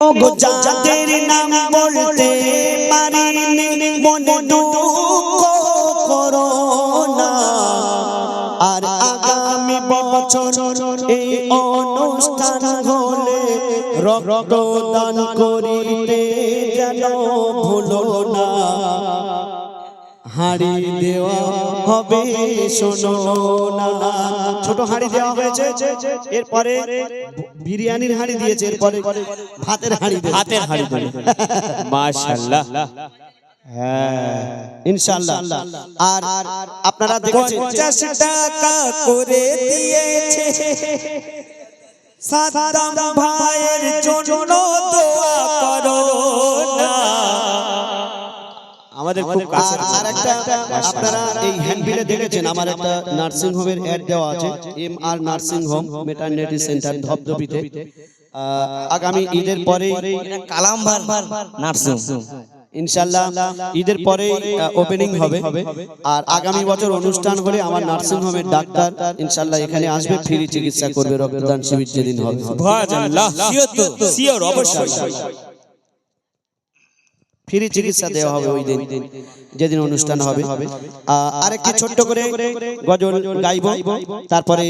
গো যাদের নাম বলতে পারিনি মনে দুঃখ করো না, আর আগামী বছর এই অনুষ্ঠান হলে রক্তদান করিতে যেন ভুলো না। হাঁড়ি দেওয়া হবে শোনো না। ছোট হাঁড়ি দেওয়া হয়েছে, এরপরে বিরিয়ানির হাঁড়ি দিয়েছে, এরপরে ভাতের হাঁড়ি দেবে। হাতের হাঁড়ি দেবে। মাশাআল্লাহ। হ্যাঁ ইনশাআল্লাহ। আর আপনারা দেখেছেন 50 টাকা করে দিয়েছে সাদ্দাম ভাইয়ের জন্য দোয়া করো না। আমাদের খুব কাছে আর একটা আপনারা এই হ্যান্ডবিলে দেখেছেন, আমার একটা নার্সিং হোমের অ্যাড দেওয়া আছে, MR nursing home maternity centre ধবধবিতে। আগামী ঈদের পরে কালামবান নার্সিং ইনশাআল্লাহ ঈদের পরে ওপেনিং হবে। আর আগামী বছর অনুষ্ঠান হলে আমার নার্সিং হোমের ডাক্তার ইনশাআল্লাহ এখানে আসবে, ফ্রি চিকিৎসা করবে রক্তদান শিবির যেদিন হবে। ভাজাল্লাহ সিওর অবশ্যই ফ্রি চিকিৎসা দেওয়া হবে ওই দিন যেদিন অনুষ্ঠান হবে। আরেকটি ছোট্ট করে গজল গাইব, তারপরে